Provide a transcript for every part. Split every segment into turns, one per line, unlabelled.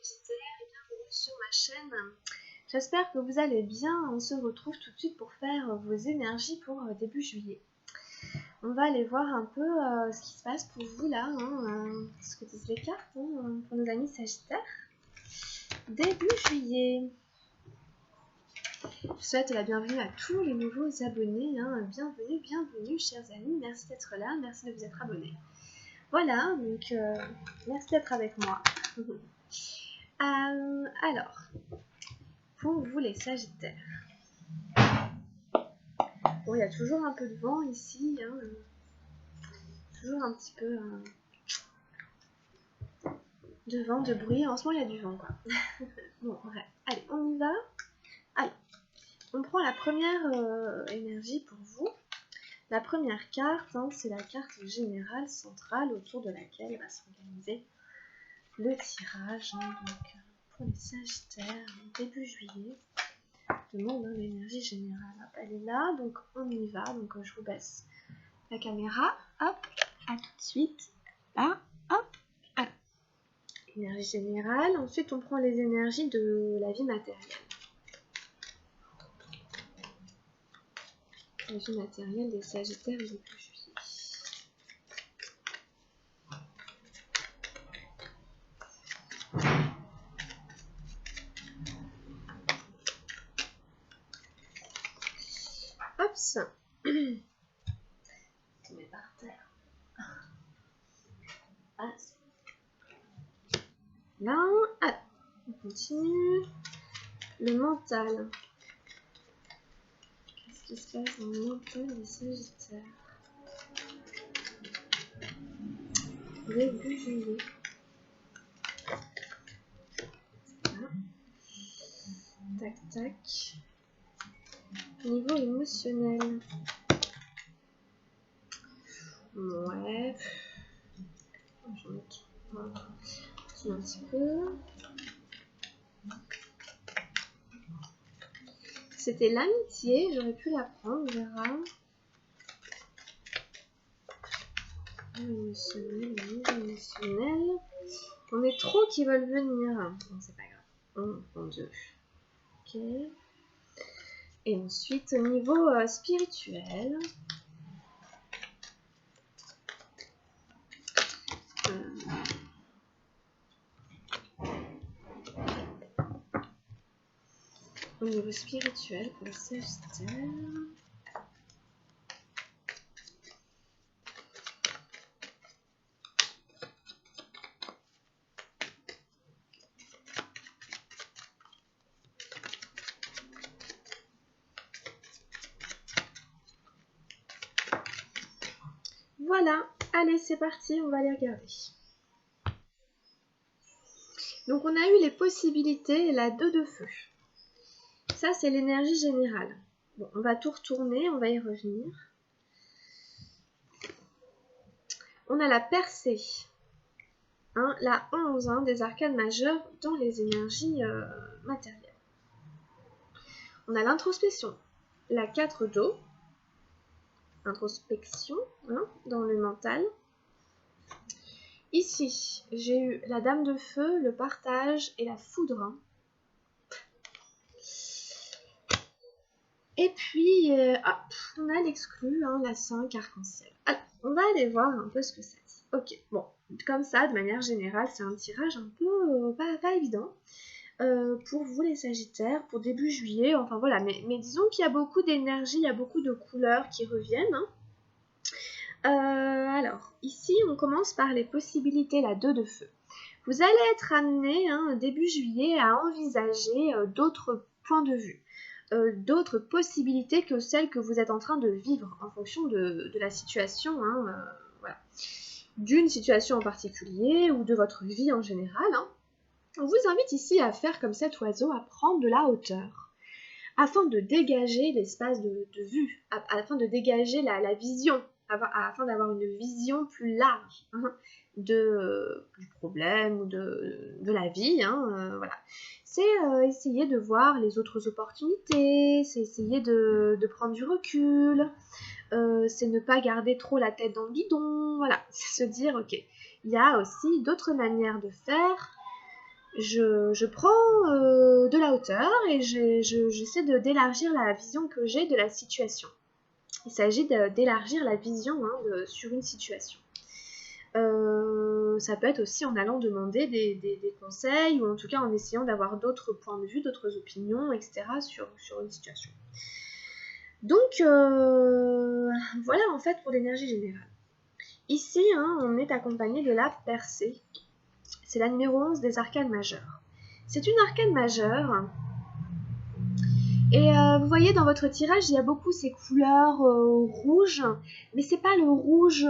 Sagittaire et bienvenue sur ma chaîne. J'espère que vous allez bien. On se retrouve tout de suite pour faire vos énergies pour début juillet. On va aller voir un peu ce qui se passe pour vous là, ce que disent les cartes pour nos amis Sagittaires. Début juillet. Je souhaite la bienvenue à tous les nouveaux abonnés. Bienvenue chers amis. Merci d'être là, merci de vous être abonnés. Voilà, donc merci d'être avec moi. Alors, pour vous les Sagittaires, bon, il y a toujours un peu de vent ici, toujours un petit peu de vent, de bruit. En ce moment, il y a du vent, quoi. Bon, bref, allez, on y va. Allez, on prend la première énergie pour vous. La première carte, c'est la carte générale centrale autour de laquelle va s'organiser le tirage. Donc, pour les Sagittaires, début juillet, demande l'énergie générale. Hop, elle est là, donc on y va. Donc, je vous baisse la caméra. Hop, à tout de suite. Là, hop, voilà. Énergie générale. Ensuite, on prend les énergies de la vie matérielle. La vie matérielle des Sagittaires début juillet. Hops. On met par terre. Ah, là, ah, on continue. Le mental. Qu'est-ce qui se passe dans le mental des Sagittaires? Début juillet. Voilà. Tac, tac. Niveau émotionnel. Ouais. J'en ai un petit peu. C'était l'amitié, j'aurais pu la prendre, on verra. Émotionnel. On est trop qui veulent venir. Non, c'est pas grave. Oh mon dieu. Ok. Et ensuite, au niveau spirituel. Au niveau spirituel pour le Sagittaire. Voilà, allez c'est parti, on va les regarder. Donc on a eu les possibilités et la 2 de feu. Ça c'est l'énergie générale. Bon, on va tout retourner, on va y revenir. On a la percée, la 11 des arcanes majeures dans les énergies matérielles. On a l'introspection, la 4 d'eau, introspection dans le mental. Ici, j'ai eu la dame de feu, le partage et la foudre. Et puis, hop, on a l'exclu, la 5 arc-en-ciel. Alors, on va aller voir un peu ce que ça dit. Ok, bon, comme ça, de manière générale, c'est un tirage un peu pas évident pour vous les Sagittaires, pour début juillet. Enfin voilà, mais disons qu'il y a beaucoup d'énergie, il y a beaucoup de couleurs qui reviennent. Alors, ici, on commence par les possibilités, la 2 de feu. Vous allez être amené, début juillet, à envisager d'autres points de vue. D'autres possibilités que celles que vous êtes en train de vivre en fonction de la situation, voilà. D'une situation en particulier ou de votre vie en général. On vous invite ici à faire comme cet oiseau, à prendre de la hauteur, afin de dégager l'espace de vue, afin de dégager la vision, afin d'avoir une vision plus large du problème ou de la vie, voilà. C'est essayer de voir les autres opportunités, c'est essayer de prendre du recul, c'est ne pas garder trop la tête dans le guidon, voilà, c'est se dire, ok, il y a aussi d'autres manières de faire, je prends de la hauteur et j'essaie d'élargir la vision que j'ai de la situation. Il s'agit d'élargir la vision sur une situation. Ça peut être aussi en allant demander des conseils ou en tout cas en essayant d'avoir d'autres points de vue, d'autres opinions, etc. sur une situation. Donc voilà en fait pour l'énergie générale. Ici, on est accompagné de la percée. C'est la numéro 11 des arcanes majeures. C'est une arcane majeure. Et vous voyez dans votre tirage, il y a beaucoup ces couleurs rouges, mais c'est pas le rouge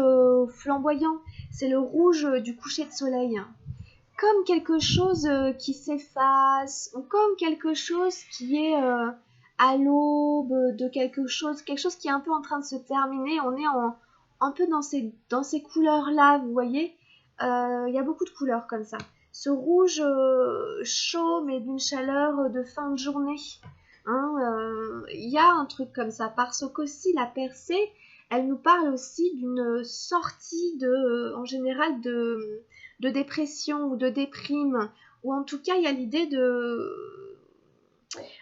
flamboyant, c'est le rouge du coucher de soleil. Comme quelque chose qui s'efface, ou comme quelque chose qui est à l'aube de quelque chose qui est un peu en train de se terminer. On est un peu dans ces couleurs-là, vous voyez. Il y a beaucoup de couleurs comme ça. Ce rouge chaud, mais d'une chaleur de fin de journée. Il y a un truc comme ça, parce qu'aussi la percée, elle nous parle aussi d'une sortie en général de dépression ou de déprime, ou en tout cas il y a l'idée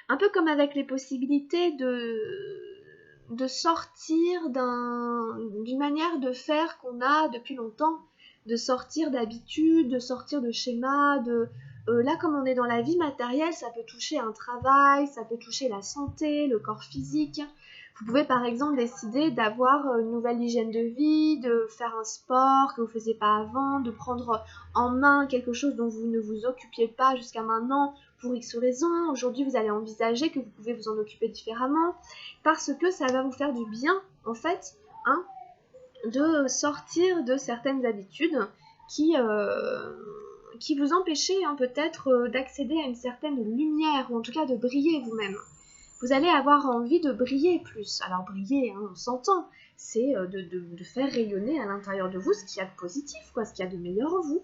un peu comme avec les possibilités de sortir d'une manière de faire qu'on a depuis longtemps, de sortir d'habitude, de sortir de schémas, là comme on est dans la vie matérielle, ça peut toucher un travail, ça peut toucher la santé, le corps physique. Vous pouvez par exemple décider d'avoir une nouvelle hygiène de vie, de faire un sport que vous ne faisiez pas avant, de prendre en main quelque chose dont vous ne vous occupiez pas jusqu'à maintenant pour X raisons. Aujourd'hui, vous allez envisager que vous pouvez vous en occuper différemment parce que ça va vous faire du bien, en fait, de sortir de certaines habitudes qui vous empêchaient peut-être d'accéder à une certaine lumière ou en tout cas de briller vous-même. Vous allez avoir envie de briller plus. Alors briller, on s'entend, c'est de faire rayonner à l'intérieur de vous ce qu'il y a de positif, ce qu'il y a de meilleur en vous.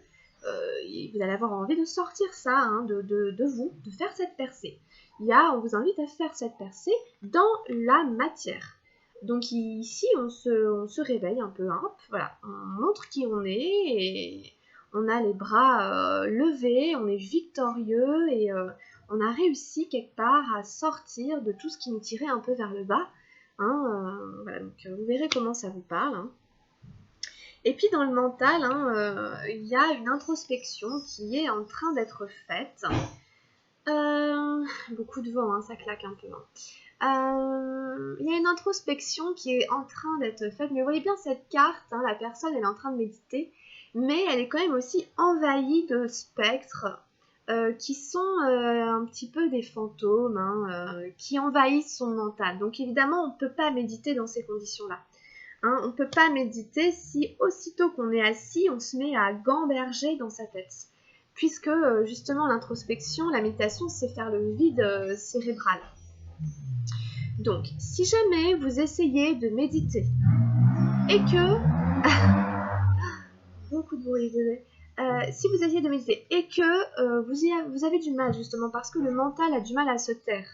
Vous allez avoir envie de sortir ça de vous, de faire cette percée. On vous invite à faire cette percée dans la matière. Donc ici, on se réveille un peu, voilà, on montre qui on est et on a les bras levés, on est victorieux et on a réussi quelque part à sortir de tout ce qui nous tirait un peu vers le bas. Voilà, donc vous verrez comment ça vous parle. Et puis dans le mental, il y a une introspection qui est en train d'être faite. Beaucoup de vent, ça claque un peu. Il y a une introspection qui est en train d'être faite. Mais vous voyez bien cette carte, la personne elle est en train de méditer, mais elle est quand même aussi envahie de spectres qui sont un petit peu des fantômes qui envahissent son mental. Donc évidemment, on ne peut pas méditer dans ces conditions-là. On ne peut pas méditer si aussitôt qu'on est assis, on se met à gamberger dans sa tête. Puisque justement l'introspection, la méditation, c'est faire le vide cérébral. Donc, si jamais vous essayez de méditer et que... Beaucoup de bruit, désolé. Si vous essayez de méditer et que vous avez du mal justement parce que le mental a du mal à se taire,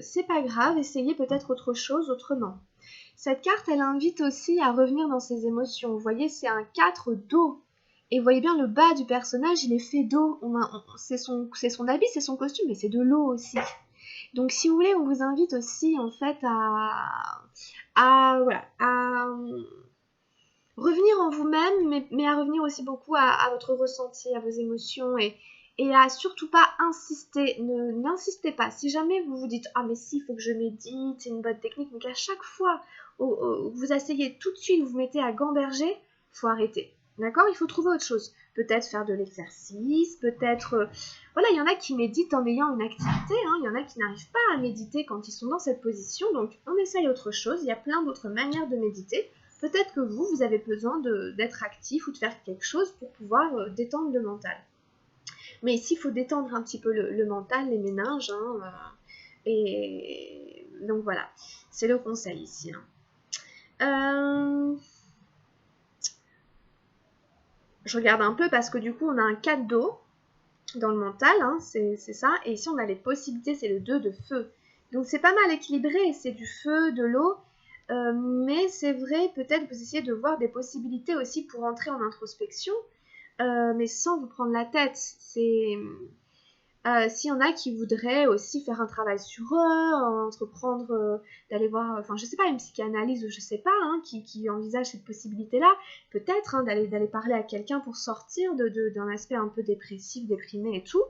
c'est pas grave, essayez peut-être autre chose autrement. Cette carte, elle invite aussi à revenir dans ses émotions. Vous voyez, c'est un 4 d'eau. Et vous voyez bien le bas du personnage, il est fait d'eau. C'est son habit, c'est son costume, mais c'est de l'eau aussi. Donc si vous voulez, on vous invite aussi en fait à revenir en vous-même, mais à revenir aussi beaucoup à votre ressenti, à vos émotions et à surtout pas insister. N'insistez pas. Si jamais vous vous dites « Ah mais si, il faut que je médite, c'est une bonne technique », donc à chaque fois vous asseyez tout de suite, vous vous mettez à gamberger, il faut arrêter. D'accord ? Il faut trouver autre chose. Peut-être faire de l'exercice, peut-être... Voilà, il y en a qui méditent en ayant une activité, il y en a qui n'arrivent pas à méditer quand ils sont dans cette position, donc on essaye autre chose. Il y a plein d'autres manières de méditer. Peut-être que vous avez besoin d'être actif ou de faire quelque chose pour pouvoir détendre le mental. Mais ici, il faut détendre un petit peu le mental, les méninges. Et donc voilà, c'est le conseil ici. Je regarde un peu parce que du coup, on a un 4 d'eau dans le mental, c'est ça. Et ici, on a les possibilités, c'est le 2 de feu. Donc c'est pas mal équilibré, c'est du feu, de l'eau. Mais c'est vrai, peut-être vous essayez de voir des possibilités aussi pour entrer en introspection. mais sans vous prendre la tête. S'il y en a qui voudraient aussi faire un travail sur eux, entreprendre, d'aller voir, enfin je sais pas, une psychanalyse ou je sais pas, hein, qui envisage cette possibilité-là, peut-être hein, d'aller parler à quelqu'un pour sortir d'un aspect un peu dépressif, déprimé et tout,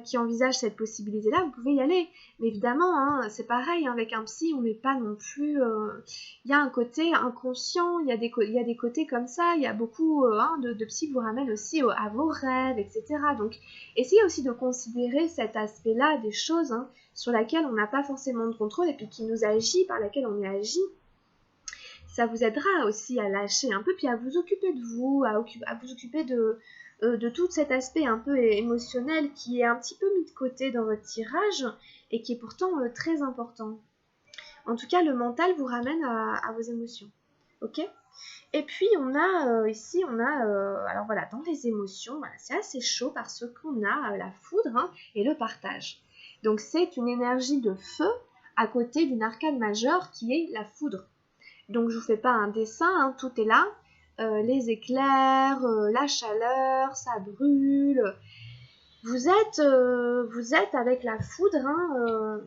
qui envisage cette possibilité-là, vous pouvez y aller. Mais évidemment, hein, c'est pareil, hein, avec un psy, on n'est pas non plus... Il y a un côté inconscient, il y a des côtés comme ça, il y a beaucoup hein, de psy qui vous ramènent aussi à vos rêves, etc. Donc, essayez aussi de considérer cet aspect-là des choses hein, sur lesquelles on n'a pas forcément de contrôle et puis qui nous agit, par laquelle on est agi. Ça vous aidera aussi à lâcher un peu, puis à vous occuper de vous, à vous occuper de tout cet aspect un peu émotionnel qui est un petit peu mis de côté dans votre tirage et qui est pourtant très important. En tout cas, le mental vous ramène à vos émotions. Ok ? Et puis, on a ici, alors voilà, dans les émotions, voilà, c'est assez chaud parce qu'on a la foudre hein, et le partage. Donc, c'est une énergie de feu à côté d'une arcane majeure qui est la foudre. Donc je vous fais pas un dessin, hein, tout est là. Les éclairs, la chaleur, ça brûle. Vous êtes avec la foudre hein,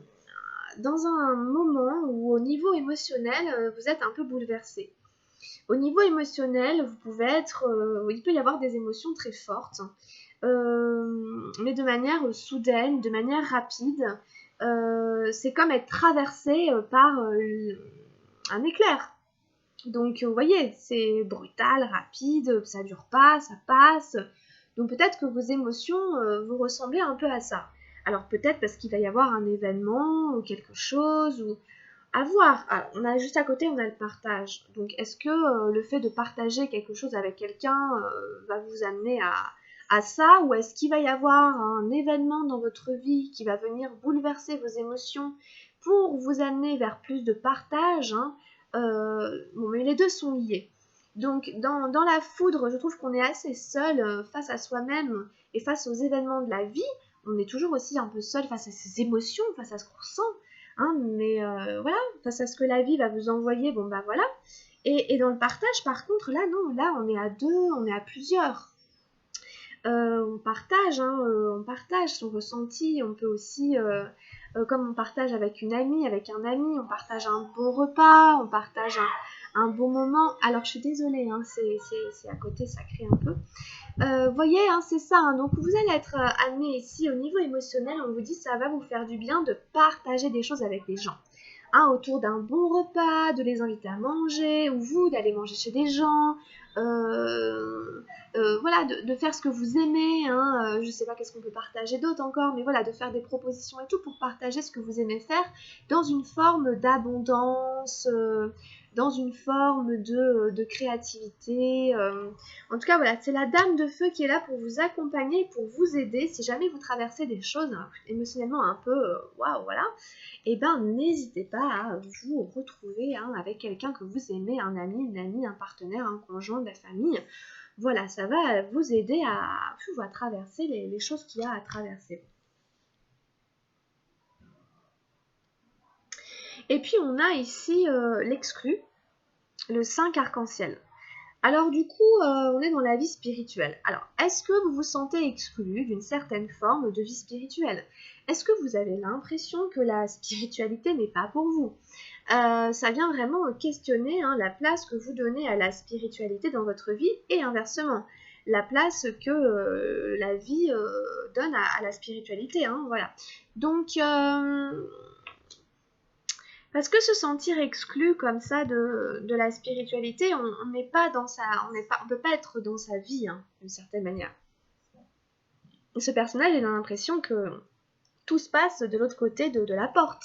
dans un moment où au niveau émotionnel, vous êtes un peu bouleversé. Au niveau émotionnel, vous pouvez être, il peut y avoir des émotions très fortes, mais de manière soudaine, de manière rapide. C'est comme être traversé par un éclair. Donc, vous voyez, c'est brutal, rapide, ça dure pas, ça passe. Donc, peut-être que vos émotions vous ressemblez un peu à ça. Alors, peut-être parce qu'il va y avoir un événement ou quelque chose, ou à voir. Alors, on a juste à côté, on a le partage. Donc, est-ce que le fait de partager quelque chose avec quelqu'un va vous amener à ça, ou est-ce qu'il va y avoir un événement dans votre vie qui va venir bouleverser vos émotions pour vous amener vers plus de partage hein, bon, mais les deux sont liés. Donc, dans la foudre, je trouve qu'on est assez seul face à soi-même et face aux événements de la vie. On est toujours aussi un peu seul face à ses émotions, face à ce qu'on ressent. Hein, mais voilà, face à ce que la vie va vous envoyer, bon bah voilà. Et dans le partage, par contre, là, non, là, on est à deux, on est à plusieurs. On partage son ressenti, on peut aussi, comme on partage avec une amie, avec un ami, on partage un bon repas, on partage un bon moment. Alors je suis désolée, hein, c'est à côté, ça crie un peu. Voyez, hein, c'est ça, hein, donc vous allez être amené ici au niveau émotionnel, on vous dit ça va vous faire du bien de partager des choses avec les gens. Hein, autour d'un bon repas, de les inviter à manger, ou vous d'aller manger chez des gens, voilà, de faire ce que vous aimez, hein, je sais pas qu'est-ce qu'on peut partager d'autre encore, mais voilà, de faire des propositions et tout pour partager ce que vous aimez faire dans une forme d'abondance, dans une forme de créativité. En tout cas, voilà, c'est la dame de feu qui est là pour vous accompagner, pour vous aider. Si jamais vous traversez des choses hein, émotionnellement un peu waouh, voilà, et ben n'hésitez pas à vous retrouver hein, avec quelqu'un que vous aimez, un ami, une amie, un partenaire, un conjoint, de la famille. Voilà, ça va vous aider à traverser les choses qu'il y a à traverser. Et puis on a ici l'exclu, le 5 arc-en-ciel. Alors du coup, on est dans la vie spirituelle. Alors, est-ce que vous vous sentez exclu d'une certaine forme de vie spirituelle? Est-ce que vous avez l'impression que la spiritualité n'est pas pour vous? Ça vient vraiment questionner hein, la place que vous donnez à la spiritualité dans votre vie et inversement, la place que la vie donne à la spiritualité. Hein, voilà. Donc, parce que se sentir exclu comme ça de la spiritualité, on n'est pas dans sa, on peut pas être dans sa vie, hein, d'une certaine manière. Ce personnage, il a l'impression que tout se passe de l'autre côté de la porte.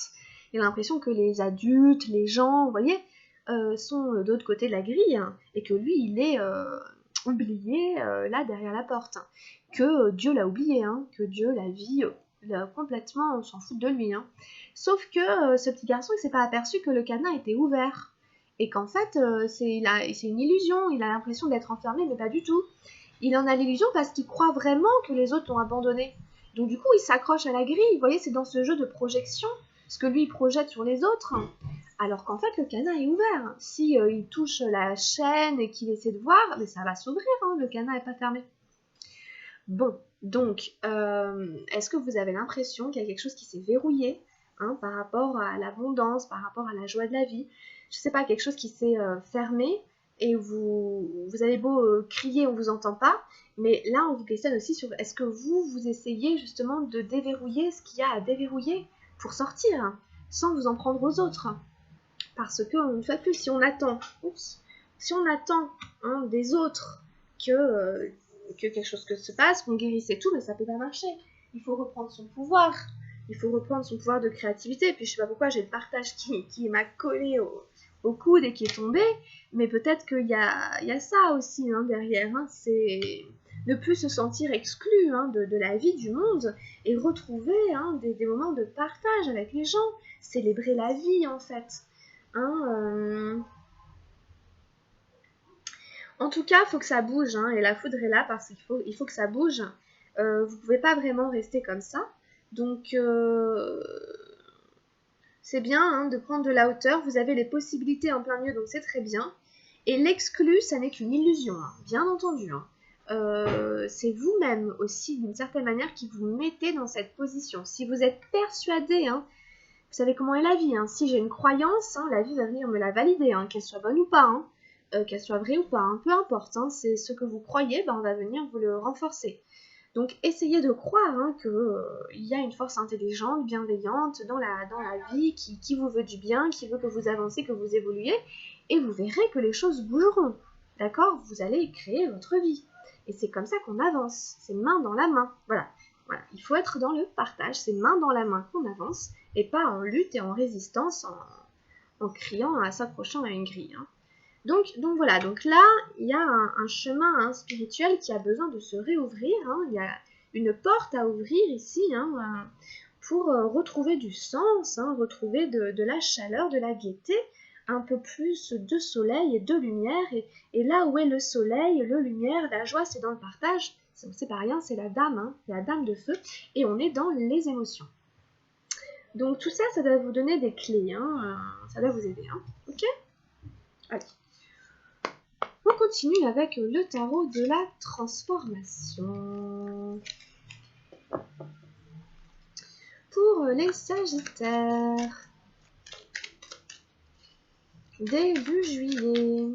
Il a l'impression que les adultes, les gens, vous voyez, sont de l'autre côté de la grille, hein, et que lui, il est oublié là derrière la porte. Que Dieu l'a oublié, hein, que Dieu, la vie, complètement, on s'en fout de lui. Hein. Sauf que ce petit garçon, il s'est pas aperçu que le cadenas était ouvert. Et qu'en fait, c'est une illusion, il a l'impression d'être enfermé, mais pas du tout. Il en a l'illusion parce qu'il croit vraiment que les autres l'ont abandonné. Donc du coup, il s'accroche à la grille, vous voyez, c'est dans ce jeu de projection, ce que lui il projette sur les autres, alors qu'en fait le cadenas est ouvert. Si il touche la chaîne et qu'il essaie de voir, mais ça va s'ouvrir, hein, le cadenas n'est pas fermé. Bon, donc, est-ce que vous avez l'impression qu'il y a quelque chose qui s'est verrouillé, hein, par rapport à l'abondance, par rapport à la joie de la vie? Je sais pas, quelque chose qui s'est fermé et vous avez beau crier, on vous entend pas, mais là on vous questionne aussi sur est-ce que vous essayez justement de déverrouiller ce qu'il y a à déverrouiller pour sortir, hein, sans vous en prendre aux autres. Parce que, une fois de plus, si on attend, hein, des autres que quelque chose que se passe, qu'on guérisse et tout, mais ça peut pas marcher. Il faut reprendre son pouvoir. Il faut reprendre son pouvoir de créativité. Puis je sais pas pourquoi j'ai le partage qui m'a collé au coude et qui est tombé, mais peut-être qu'il y a ça aussi, hein, derrière. Hein, c'est ne plus se sentir exclu, hein, de la vie du monde et retrouver, hein, des moments de partage avec les gens. Célébrer la vie en fait. Hein, En tout cas, il faut que ça bouge, hein, et la foudre est là parce qu'il faut que ça bouge. Vous ne pouvez pas vraiment rester comme ça. Donc, c'est bien, hein, de prendre de la hauteur. Vous avez les possibilités en plein milieu, donc c'est très bien. Et l'exclu, ça n'est qu'une illusion, hein, bien entendu. Hein. C'est vous-même aussi, d'une certaine manière, qui vous mettez dans cette position. Si vous êtes persuadé, hein, vous savez comment est la vie. Hein, si j'ai une croyance, hein, la vie va venir me la valider, hein, qu'elle soit bonne ou pas. Hein. Qu'elle soit vraie ou pas, hein, peu importe, hein, c'est ce que vous croyez, ben, on va venir vous le renforcer. Donc essayez de croire, hein, qu'il y a une force intelligente, bienveillante dans la vie, qui vous veut du bien, qui veut que vous avancez, que vous évoluiez, et vous verrez que les choses bougeront, d'accord? Vous allez créer votre vie. Et c'est comme ça qu'on avance, c'est main dans la main, voilà. Voilà. Il faut être dans le partage, c'est main dans la main qu'on avance, et pas en lutte et en résistance, en criant, en s'accrochant à une grille, hein. Donc voilà, donc là, il y a un chemin, hein, spirituel qui a besoin de se réouvrir, hein. Il y a une porte à ouvrir ici, hein, pour retrouver du sens, hein, retrouver de la chaleur, de la gaieté, un peu plus de soleil et de lumière. Et là où est le soleil, le lumière, la joie, c'est dans le partage. C'est pas rien, c'est la dame, hein, la dame de feu, et on est dans les émotions. Donc tout ça, ça doit vous donner des clés, hein, ça doit vous aider, hein. Ok ? Allez. On continue avec le tarot de la transformation. Pour les Sagittaires, début juillet.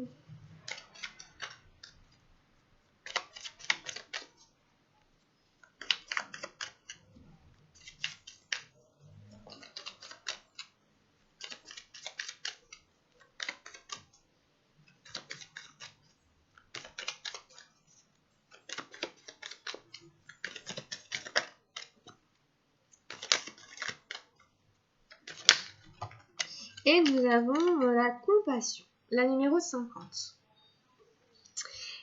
Et nous avons la compassion, la numéro 50.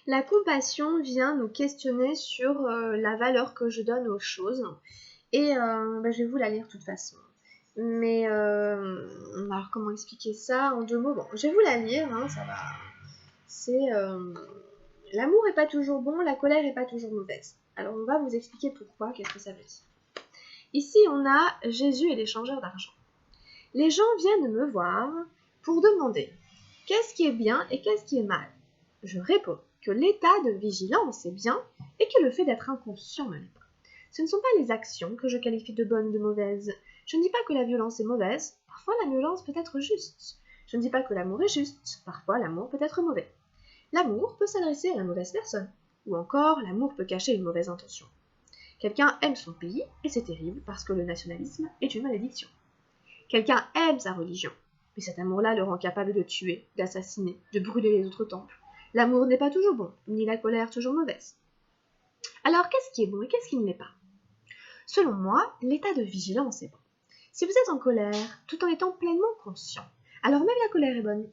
La compassion vient nous questionner sur la valeur que je donne aux choses. Et je vais vous la lire de toute façon. Mais alors comment expliquer ça en 2 mots? Bon, je vais vous la lire, hein, ça va. C'est l'amour n'est pas toujours bon, la colère n'est pas toujours mauvaise. Alors on va vous expliquer pourquoi, qu'est-ce que ça veut dire. Ici on a Jésus et l'échangeur d'argent. Les gens viennent me voir pour demander qu'est-ce qui est bien et qu'est-ce qui est mal. Je réponds que l'état de vigilance est bien et que le fait d'être inconscient ne l'est pas. Ce ne sont pas les actions que je qualifie de bonnes ou de mauvaises. Je ne dis pas que la violence est mauvaise, parfois la violence peut être juste. Je ne dis pas que l'amour est juste, parfois l'amour peut être mauvais. L'amour peut s'adresser à la mauvaise personne, ou encore l'amour peut cacher une mauvaise intention. Quelqu'un aime son pays et c'est terrible parce que le nationalisme est une malédiction. Quelqu'un aime sa religion, mais cet amour-là le rend capable de tuer, d'assassiner, de brûler les autres temples. L'amour n'est pas toujours bon, ni la colère toujours mauvaise. Alors qu'est-ce qui est bon et qu'est-ce qui ne l'est pas? Selon moi, l'état de vigilance est bon. Si vous êtes en colère, tout en étant pleinement conscient, alors même la colère est bonne.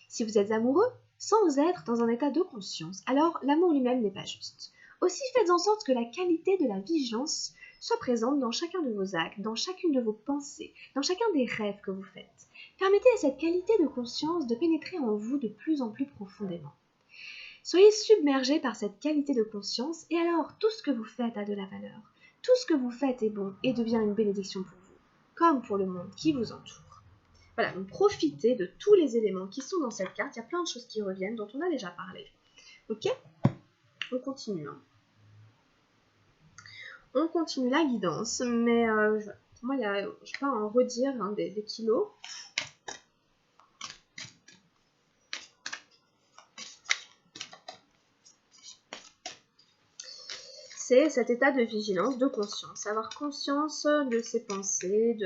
Si vous êtes amoureux, sans être dans un état de conscience, alors l'amour lui-même n'est pas juste. Aussi faites en sorte que la qualité de la vigilance soit présente dans chacun de vos actes, dans chacune de vos pensées, dans chacun des rêves que vous faites. Permettez à cette qualité de conscience de pénétrer en vous de plus en plus profondément. Soyez submergés par cette qualité de conscience et alors tout ce que vous faites a de la valeur. Tout ce que vous faites est bon et devient une bénédiction pour vous, comme pour le monde qui vous entoure. Voilà, donc profitez de tous les éléments qui sont dans cette carte. Il y a plein de choses qui reviennent, dont on a déjà parlé. Ok? On continue. Hein. On continue la guidance, mais moi, je ne vais pas en redire hein, des kilos. C'est cet état de vigilance, de conscience, avoir conscience de ses pensées,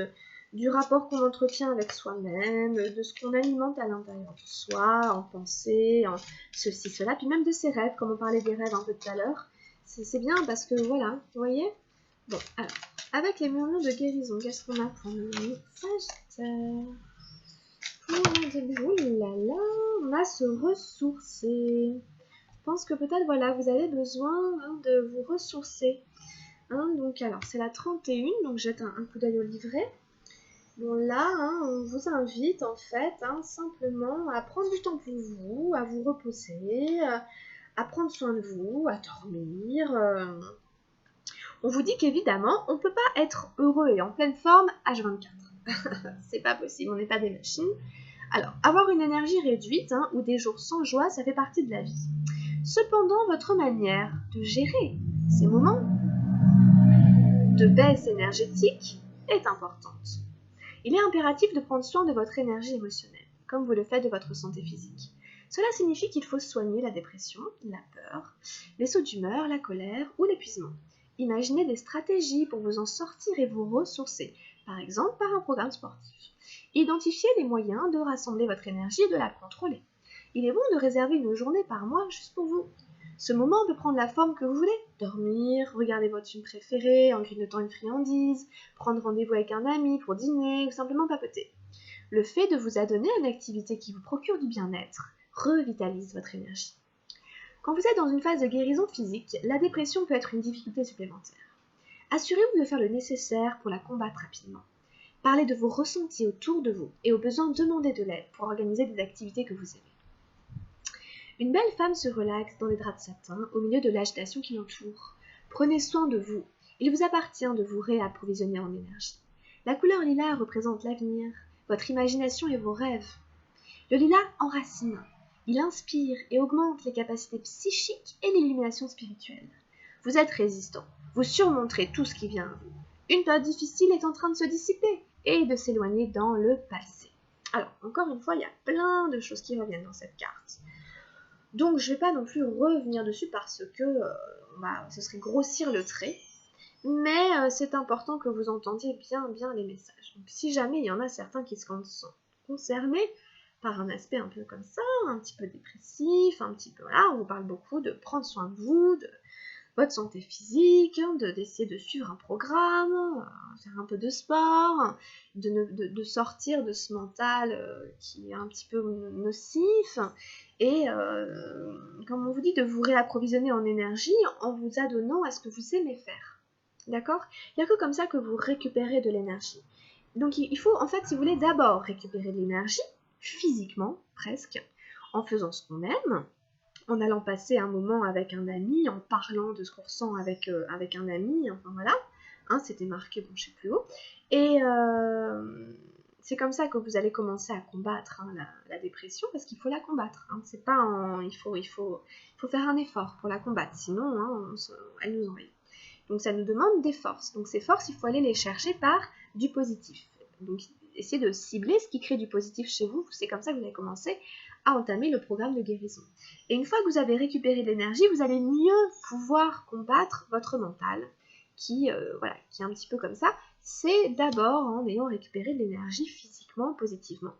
du rapport qu'on entretient avec soi-même, de ce qu'on alimente à l'intérieur de soi, en pensée, en ceci, cela, puis même de ses rêves, comme on parlait des rêves un peu tout à l'heure. C'est bien parce que voilà, vous voyez. Bon, alors, avec les murmures de guérison, qu'est-ce qu'on a pour le Sagittaire? Pour un début, oh là là, on a se ressourcer. Je pense que peut-être, voilà, vous avez besoin hein, de vous ressourcer. Hein, donc, alors, c'est la 31, donc jette un coup d'œil au livret. Bon, là, hein, on vous invite, en fait, hein, simplement à prendre du temps pour vous, à vous reposer, à prendre soin de vous, à dormir. On vous dit qu'évidemment, on ne peut pas être heureux et en pleine forme H24. C'est pas possible, on n'est pas des machines. Alors, avoir une énergie réduite hein, ou des jours sans joie, ça fait partie de la vie. Cependant, votre manière de gérer ces moments de baisse énergétique est importante. Il est impératif de prendre soin de votre énergie émotionnelle, comme vous le faites de votre santé physique. Cela signifie qu'il faut soigner la dépression, la peur, les sauts d'humeur, la colère ou l'épuisement. Imaginez des stratégies pour vous en sortir et vous ressourcer, par exemple par un programme sportif. Identifiez les moyens de rassembler votre énergie et de la contrôler. Il est bon de réserver une journée par mois juste pour vous. Ce moment peut prendre la forme que vous voulez. Dormir, regarder votre film préféré en grignotant une friandise, prendre rendez-vous avec un ami pour dîner ou simplement papoter. Le fait de vous adonner à une activité qui vous procure du bien-être revitalise votre énergie. Quand vous êtes dans une phase de guérison physique, la dépression peut être une difficulté supplémentaire. Assurez-vous de faire le nécessaire pour la combattre rapidement. Parlez de vos ressentis autour de vous et au besoin demander de l'aide pour organiser des activités que vous aimez. Une belle femme se relaxe dans des draps de satin au milieu de l'agitation qui l'entoure. Prenez soin de vous. Il vous appartient de vous réapprovisionner en énergie. La couleur lilas représente l'avenir, votre imagination et vos rêves. Le lilas enracine. Il inspire et augmente les capacités psychiques et l'illumination spirituelle. Vous êtes résistant. Vous surmonterez tout ce qui vient à vous. Une période difficile est en train de se dissiper et de s'éloigner dans le passé. Alors, encore une fois, il y a plein de choses qui reviennent dans cette carte. Donc, je ne vais pas non plus revenir dessus parce que ce serait grossir le trait. Mais c'est important que vous entendiez bien les messages. Donc, si jamais il y en a certains qui se sont concernés par un aspect un peu comme ça, un petit peu dépressif, un petit peu voilà, on vous parle beaucoup de prendre soin de vous, de votre santé physique, d'essayer de suivre un programme, faire un peu de sport, de sortir de ce mental qui est un petit peu nocif, et comme on vous dit, de vous réapprovisionner en énergie en vous adonnant à ce que vous aimez faire. D'accord? Il n'y a que comme ça que vous récupérez de l'énergie. Donc il faut, en fait, si vous voulez, d'abord récupérer de l'énergie, physiquement, presque, en faisant ce qu'on aime, en allant passer un moment avec un ami, en parlant de ce qu'on ressent avec un ami, enfin voilà, hein, c'était marqué, bon, je sais plus où, et c'est comme ça que vous allez commencer à combattre hein, la dépression, parce qu'il faut la combattre, hein, c'est pas il faut faire un effort pour la combattre, sinon hein, elle nous envahit. Donc ça nous demande des forces, donc ces forces, il faut aller les chercher par du positif. Donc essayez de cibler ce qui crée du positif chez vous, c'est comme ça que vous allez commencer à entamer le programme de guérison. Et une fois que vous avez récupéré de l'énergie, vous allez mieux pouvoir combattre votre mental, qui est un petit peu comme ça. C'est d'abord en ayant récupéré de l'énergie physiquement, positivement,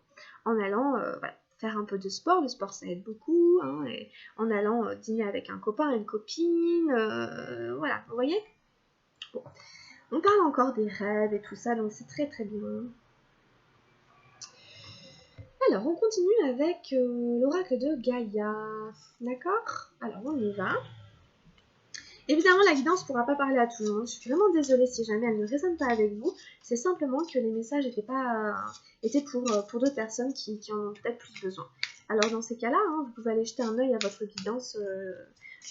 en allant faire un peu de sport. Le sport, ça aide beaucoup, hein, et en allant dîner avec un copain, une copine, voilà, vous voyez. Bon. On parle encore des rêves et tout ça, donc c'est très très bien. Alors, on continue avec l'oracle de Gaïa. D'accord? Alors, on y va. Évidemment, la guidance ne pourra pas parler à tout le monde. Je suis vraiment désolée si jamais elle ne résonne pas avec vous. C'est simplement que les messages étaient pour d'autres personnes qui en ont peut-être plus besoin. Alors, dans ces cas-là, hein, vous pouvez aller jeter un œil à votre guidance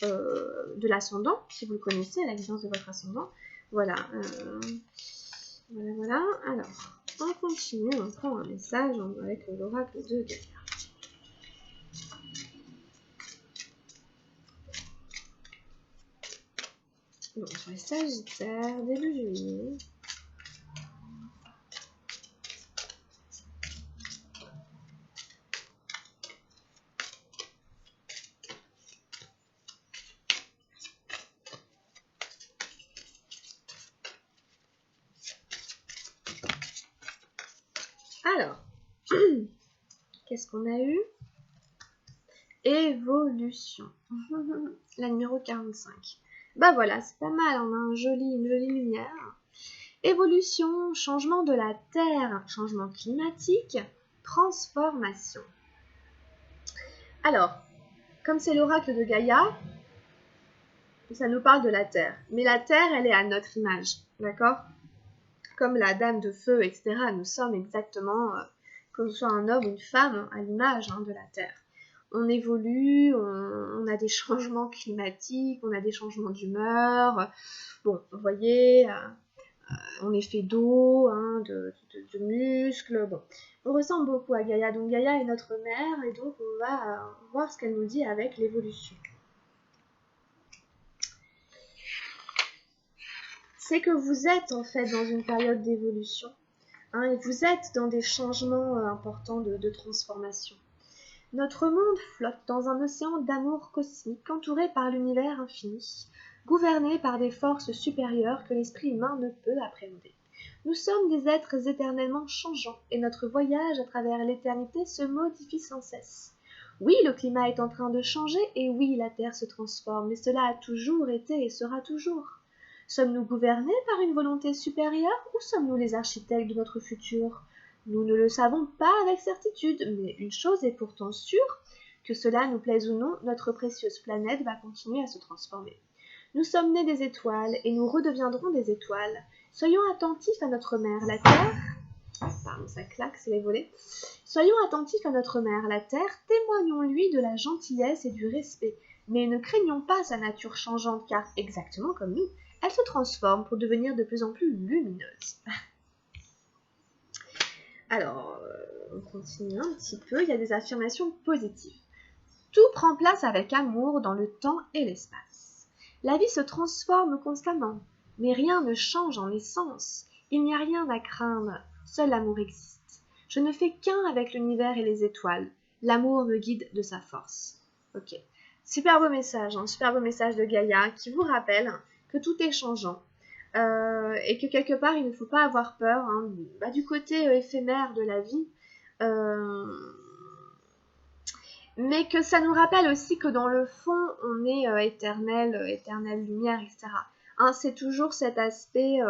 de l'ascendant, si vous le connaissez, à la guidance de votre ascendant. Voilà. Voilà. Alors, On continue, on prend un message avec l'oracle de Gaïa. Donc, sur les Sagittaires, début juillet. Alors, qu'est-ce qu'on a eu? Évolution. La numéro 45. Bah voilà, c'est pas mal, on a une jolie lumière. Évolution, changement de la Terre, changement climatique, transformation. Alors, comme c'est l'oracle de Gaïa, ça nous parle de la Terre. Mais la Terre, elle est à notre image, d'accord? Comme la dame de feu, etc. Nous sommes exactement, que ce soit un homme ou une femme, à l'image de la Terre. On évolue, on a des changements climatiques, on a des changements d'humeur. Bon, vous voyez, on est fait d'eau, de muscles. Bon, on ressemble beaucoup à Gaïa. Donc Gaïa est notre mère et donc on va voir ce qu'elle nous dit avec l'évolution. C'est que vous êtes en fait dans une période d'évolution. Et vous êtes dans des changements importants de transformation. Notre monde flotte dans un océan d'amour cosmique entouré par l'univers infini, gouverné par des forces supérieures que l'esprit humain ne peut appréhender. Nous sommes des êtres éternellement changeants et notre voyage à travers l'éternité se modifie sans cesse. Oui, le climat est en train de changer et oui, la Terre se transforme, mais cela a toujours été et sera toujours. Sommes-nous gouvernés par une volonté supérieure ou sommes-nous les architectes de notre futur ? Nous ne le savons pas avec certitude, mais une chose est pourtant sûre, que cela nous plaise ou non, notre précieuse planète va continuer à se transformer. Nous sommes nés des étoiles et nous redeviendrons des étoiles. Soyons attentifs à notre mère, la Terre. Pardon, ça claque, c'est les volets. Soyons attentifs à notre mère, la Terre, témoignons-lui de la gentillesse et du respect, mais ne craignons pas sa nature changeante, car, exactement comme nous, elle se transforme pour devenir de plus en plus lumineuse. Alors, on continue un petit peu, il y a des affirmations positives. Tout prend place avec amour dans le temps et l'espace. La vie se transforme constamment, mais rien ne change en essence. Il n'y a rien à craindre, seul l'amour existe. Je ne fais qu'un avec l'univers et les étoiles. L'amour me guide de sa force. Ok, super beau message de Gaïa qui vous rappelle que tout est changeant. Et que quelque part il ne faut pas avoir peur du côté éphémère de la vie, mais que ça nous rappelle aussi que dans le fond on est éternelle lumière, etc. C'est toujours cet aspect,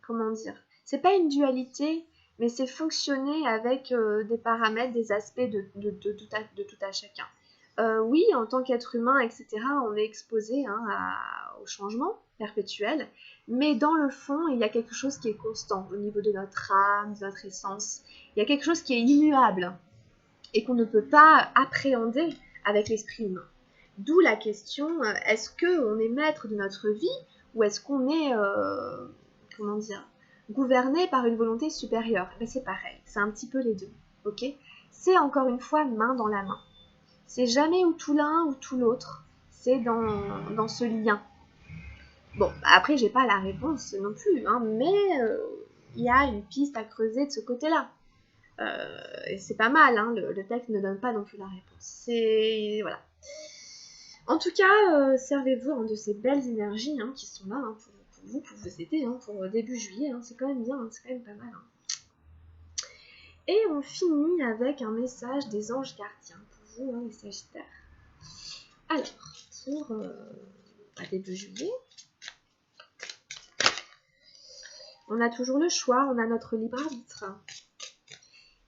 comment dire, c'est pas une dualité, mais c'est fonctionner avec des paramètres, des aspects de tout à chacun. Oui, en tant qu'être humain, etc., on est exposé au changement perpétuel, mais dans le fond, il y a quelque chose qui est constant au niveau de notre âme, de notre essence. Il y a quelque chose qui est immuable et qu'on ne peut pas appréhender avec l'esprit humain. D'où la question, est-ce qu'on est maître de notre vie ou est-ce qu'on est, gouverné par une volonté supérieure? C'est pareil, c'est un petit peu les deux, ok? C'est encore une fois main dans la main. C'est jamais ou tout l'un ou tout l'autre, c'est dans ce lien. Bon, après, j'ai pas la réponse non plus, mais il y a une piste à creuser de ce côté-là. Et c'est pas mal, le texte ne donne pas non plus la réponse. C'est... voilà. En tout cas, servez-vous de ces belles énergies qui sont là pour vous aider, pour début juillet. C'est quand même bien, c'est quand même pas mal. Et on finit avec un message des anges gardiens pour vous, les Sagittaires. Alors, pour début juillet, on a toujours le choix, on a notre libre arbitre.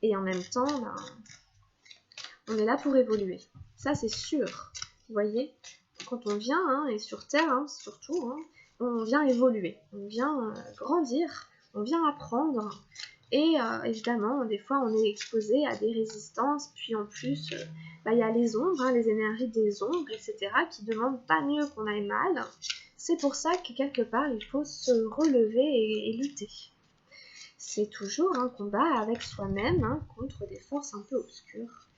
Et en même temps, on est là pour évoluer. Ça, c'est sûr. Vous voyez, quand on vient, et sur Terre, surtout, on vient évoluer. On vient grandir, on vient apprendre. Et évidemment, des fois, on est exposé à des résistances. Puis en plus, il y a les ombres, les énergies des ombres, etc., qui ne demandent pas mieux qu'on aille mal. C'est pour ça que quelque part, il faut se relever et lutter. c'est toujours un combat avec soi-même hein, contre des forces un peu obscures.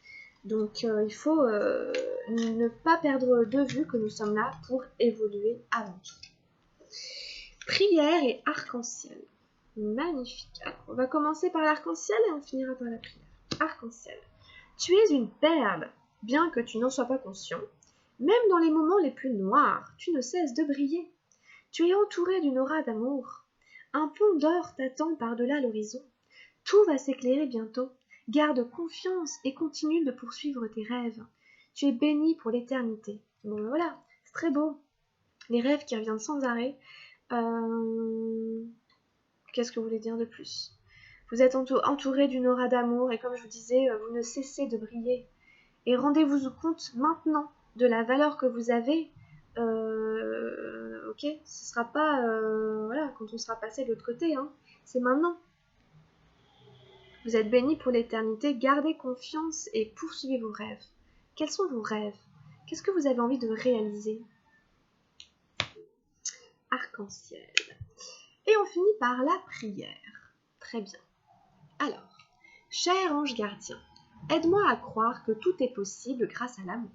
Donc il faut ne pas perdre de vue que nous sommes là pour évoluer avant tout. Prière et arc-en-ciel. Magnifique. Alors, on va commencer par l'arc-en-ciel et on finira par la prière. Arc-en-ciel. Tu es une perle, bien que tu n'en sois pas conscient. Même dans les moments les plus noirs, tu ne cesses de briller. Tu es entouré d'une aura d'amour. Un pont d'or t'attend par-delà l'horizon. Tout va s'éclairer bientôt. Garde confiance et continue de poursuivre tes rêves. Tu es béni pour l'éternité. Bon ben voilà, c'est très beau. Les rêves qui reviennent sans arrêt. Qu'est-ce que vous voulez dire de plus? Vous êtes entouré d'une aura d'amour et comme je vous disais, vous ne cessez de briller. Et rendez-vous compte maintenant de la valeur que vous avez. Ok, ce sera pas voilà, quand on sera passé de l'autre côté, hein. C'est maintenant. Vous êtes bénis pour l'éternité, gardez confiance et poursuivez vos rêves. Quels sont vos rêves? Qu'est-ce que vous avez envie de réaliser? Arc-en-ciel. Et on finit par la prière. Très bien. Alors, cher ange gardien, aide-moi à croire que tout est possible grâce à l'amour.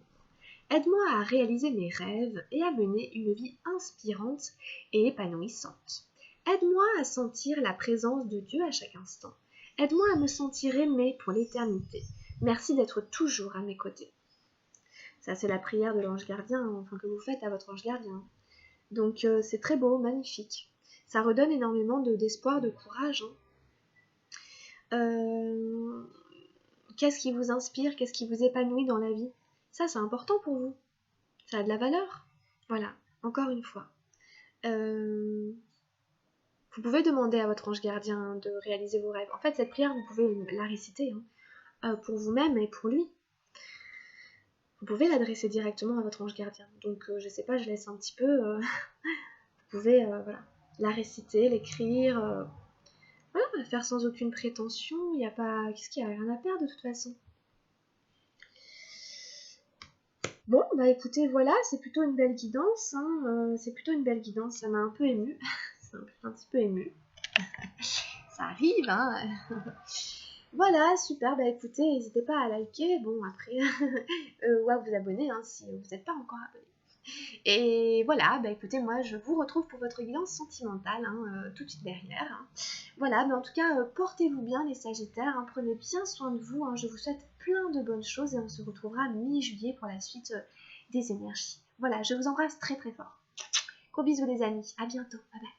Aide-moi à réaliser mes rêves et à mener une vie inspirante et épanouissante. Aide-moi à sentir la présence de Dieu à chaque instant. Aide-moi à me sentir aimée pour l'éternité. Merci d'être toujours à mes côtés. Ça, c'est la prière de l'ange gardien, enfin que vous faites à votre ange gardien. Donc, c'est très beau, magnifique. Ça redonne énormément d'espoir, de courage. Qu'est-ce qui vous inspire? Qu'est-ce qui vous épanouit dans la vie? Ça, c'est important pour vous. Ça a de la valeur. Voilà, encore une fois. Vous pouvez demander à votre ange gardien de réaliser vos rêves. En fait, cette prière, vous pouvez la réciter pour vous-même et pour lui. Vous pouvez l'adresser directement à votre ange gardien. Donc, je sais pas, je laisse un petit peu. Vous pouvez voilà, la réciter, l'écrire. Voilà, la faire sans aucune prétention. Il n'y a pas... Qu'est-ce qu'il y a? Rien à perdre de toute façon. Bon, bah écoutez, voilà, c'est plutôt une belle guidance. Hein, c'est plutôt une belle guidance. Ça m'a un peu émue. Ça m'a un petit peu émue. Ça arrive, hein. Voilà, super, bah écoutez, n'hésitez pas à liker, bon après, ou à vous abonner hein, si vous n'êtes pas encore abonné. Et voilà, bah écoutez, moi je vous retrouve pour votre guidance sentimentale, hein, tout de suite derrière. Hein. Voilà, mais en tout cas, portez-vous bien les Sagittaires, hein, prenez bien soin de vous, hein, je vous souhaite plein de bonnes choses et on se retrouvera mi-juillet pour la suite des énergies. Voilà, je vous embrasse très très fort. Gros bisous les amis, à bientôt, bye bye.